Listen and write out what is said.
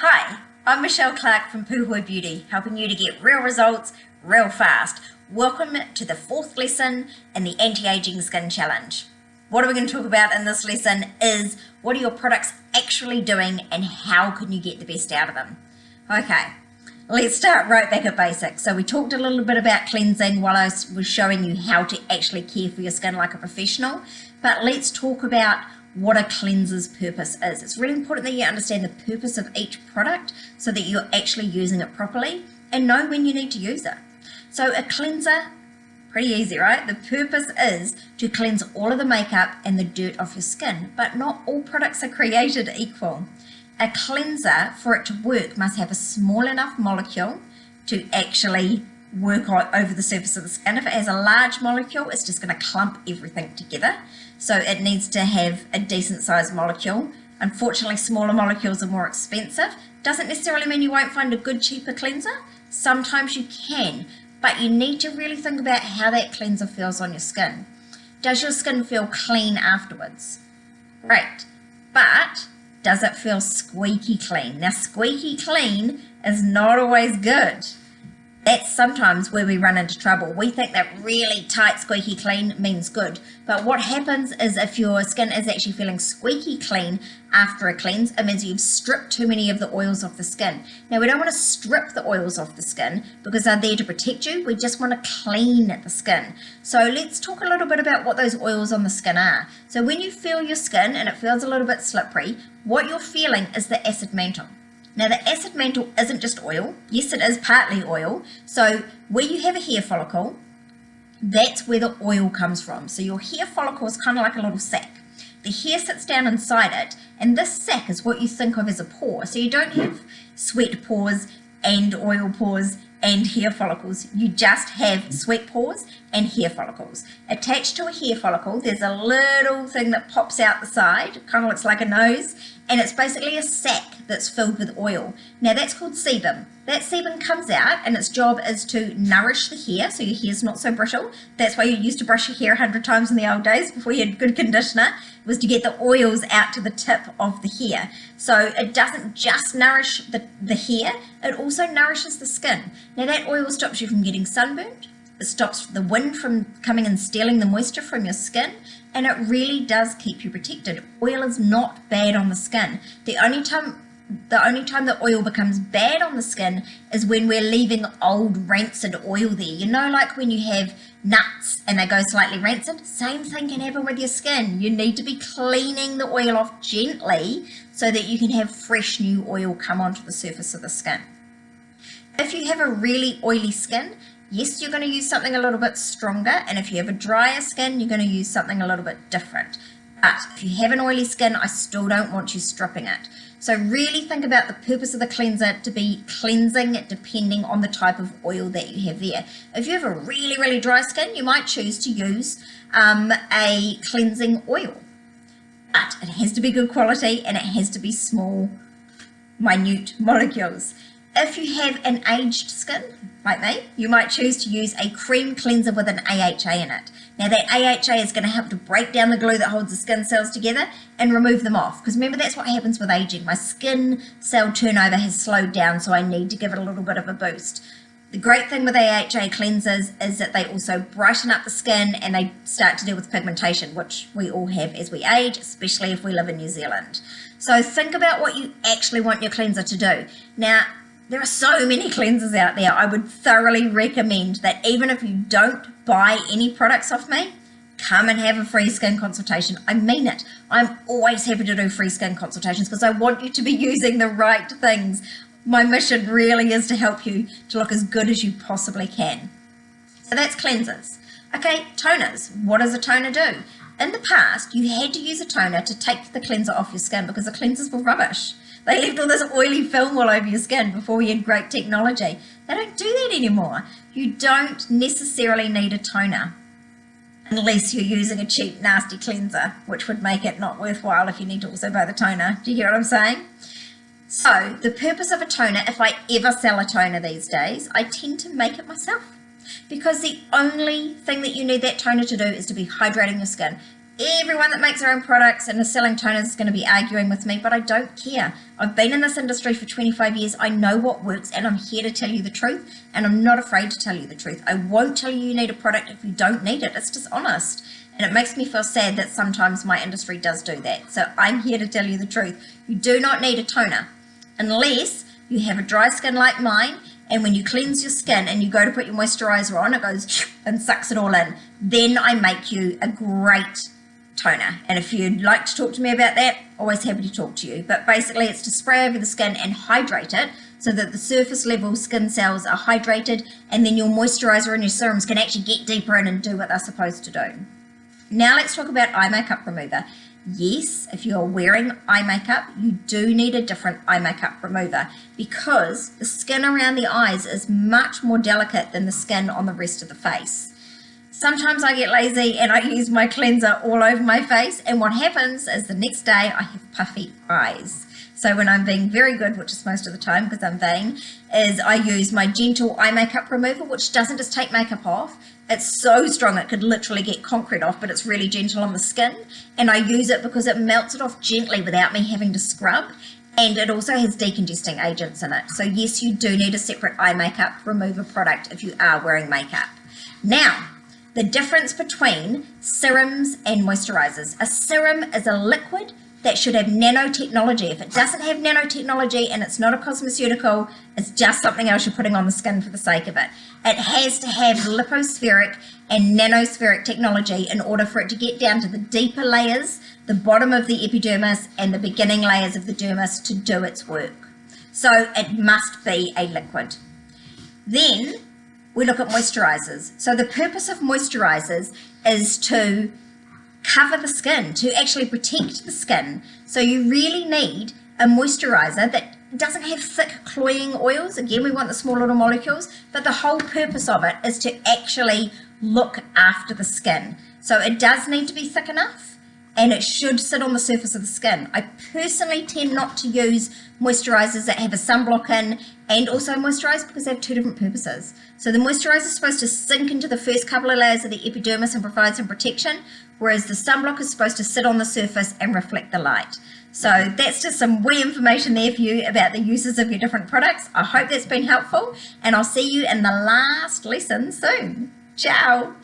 Hi, I'm Michelle Clarke from Puhoi Beauty, helping you to get real results real fast. Welcome to the fourth lesson in the Anti-Aging Skin Challenge. What are we going to talk about in this lesson is what are your products actually doing and how can you get the best out of them. Okay, let's start right back at basics. So we talked a little bit about cleansing while I was showing you how to actually care for your skin like a professional, but let's talk about what a cleanser's purpose is. It's really important that you understand the purpose of each product so that you're actually using it properly and know when you need to use it. So a cleanser, pretty easy, right? The purpose is to cleanse all of the makeup and the dirt off your skin, but not all products are created equal. A cleanser, for it to work, must have a small enough molecule to actually work over the surface of the skin. If it has a large molecule, it's just going to clump everything together. So it needs to have a decent sized molecule. Unfortunately, smaller molecules are more expensive. Doesn't necessarily mean you won't find a good, cheaper cleanser. Sometimes you can, but you need to really think about how that cleanser feels on your skin. Does your skin feel clean afterwards? Great, but does it feel squeaky clean? Now, squeaky clean is not always good. That's sometimes where we run into trouble. We think that really tight, squeaky clean means good. But what happens is if your skin is actually feeling squeaky clean after a cleanse, it means you've stripped too many of the oils off the skin. Now, we don't want to strip the oils off the skin because they're there to protect you. We just want to clean the skin. So let's talk a little bit about what those oils on the skin are. So when you feel your skin and it feels a little bit slippery, what you're feeling is the acid mantle. Now, the acid mantle isn't just oil. Yes, it is partly oil. So where you have a hair follicle, that's where the oil comes from. So your hair follicle is kind of like a little sac. The hair sits down inside it, and this sac is what you think of as a pore. So you don't have sweat pores and oil pores and hair follicles. You just have sweat pores and hair follicles. Attached to a hair follicle, there's a little thing that pops out the side. It kind of looks like a nose, and it's basically a sac that's filled with oil. Now, that's called sebum. That sebum comes out, and its job is to nourish the hair so your hair's not so brittle. That's why you used to brush your hair 100 times in the old days before you had good conditioner, was to get the oils out to the tip of the hair. So it doesn't just nourish the hair, it also nourishes the skin. Now, that oil stops you from getting sunburned. It stops the wind from coming and stealing the moisture from your skin, and it really does keep you protected. Oil is not bad on the skin. The only time the oil becomes bad on the skin is when we're leaving old rancid oil there. You know, like when you have nuts and they go slightly rancid? Same thing can happen with your skin. You need to be cleaning the oil off gently so that you can have fresh new oil come onto the surface of the skin. If you have a really oily skin, yes, you're going to use something a little bit stronger, and if you have a drier skin, you're going to use something a little bit different. But if you have an oily skin, I still don't want you stripping it. So really think about the purpose of the cleanser to be cleansing depending on the type of oil that you have there. If you have a really, really dry skin, you might choose to use a cleansing oil. But it has to be good quality and it has to be small, minute molecules. If you have an aged skin, like me, you might choose to use a cream cleanser with an AHA in it. Now, that AHA is going to help to break down the glue that holds the skin cells together and remove them off. Because remember, that's what happens with aging. My skin cell turnover has slowed down, so I need to give it a little bit of a boost. The great thing with AHA cleansers is that they also brighten up the skin and they start to deal with pigmentation, which we all have as we age, especially if we live in New Zealand. So think about what you actually want your cleanser to do. Now, there are so many cleansers out there. I would thoroughly recommend that even if you don't buy any products off me, come and have a free skin consultation. I mean it. I'm always happy to do free skin consultations because I want you to be using the right things. My mission really is to help you to look as good as you possibly can. So that's cleansers. Okay, toners. What does a toner do? In the past, you had to use a toner to take the cleanser off your skin because the cleansers were rubbish. They left all this oily film all over your skin before we had great technology. They don't do that anymore. You don't necessarily need a toner unless you're using a cheap, nasty cleanser, which would make it not worthwhile if you need to also buy the toner. Do you hear what I'm saying? So the purpose of a toner, if I ever sell a toner these days, I tend to make it myself because the only thing that you need that toner to do is to be hydrating your skin. Everyone that makes their own products and is selling toners is going to be arguing with me, but I don't care. I've been in this industry for 25 years. I know what works, and I'm here to tell you the truth, and I'm not afraid to tell you the truth. I won't tell you need a product if you don't need it. It's dishonest, and it makes me feel sad that sometimes my industry does do that. So I'm here to tell you the truth. You do not need a toner unless you have a dry skin like mine, and when you cleanse your skin and you go to put your moisturizer on, it goes and sucks it all in. Then I make you a great toner. And if you'd like to talk to me about that, always happy to talk to you. But basically it's to spray over the skin and hydrate it so that the surface level skin cells are hydrated, and then your moisturizer and your serums can actually get deeper in and do what they're supposed to do. Now let's talk about eye makeup remover. Yes, if you're wearing eye makeup, you do need a different eye makeup remover because the skin around the eyes is much more delicate than the skin on the rest of the face. Sometimes I get lazy and I use my cleanser all over my face, and what happens is the next day I have puffy eyes. So when I'm being very good, which is most of the time because I'm vain, is I use my gentle eye makeup remover, which doesn't just take makeup off. It's so strong it could literally get concrete off, but it's really gentle on the skin. And I use it because it melts it off gently without me having to scrub. And it also has decongesting agents in it. So yes, you do need a separate eye makeup remover product if you are wearing makeup. Now, the difference between serums and moisturizers. A serum is a liquid that should have nanotechnology. If it doesn't have nanotechnology and it's not a cosmeceutical, it's just something else you're putting on the skin for the sake of it. It has to have lipospheric and nanospheric technology in order for it to get down to the deeper layers, the bottom of the epidermis and the beginning layers of the dermis to do its work. So it must be a liquid. Then we look at moisturizers. So the purpose of moisturizers is to cover the skin, to actually protect the skin. So you really need a moisturizer that doesn't have thick cloying oils. Again, we want the small little molecules, but the whole purpose of it is to actually look after the skin. So it does need to be thick enough, and it should sit on the surface of the skin. I personally tend not to use moisturizers that have a sunblock in and also moisturize because they have two different purposes. So the moisturizer is supposed to sink into the first couple of layers of the epidermis and provide some protection, whereas the sunblock is supposed to sit on the surface and reflect the light. So that's just some wee information there for you about the uses of your different products. I hope that's been helpful, and I'll see you in the last lesson soon. Ciao.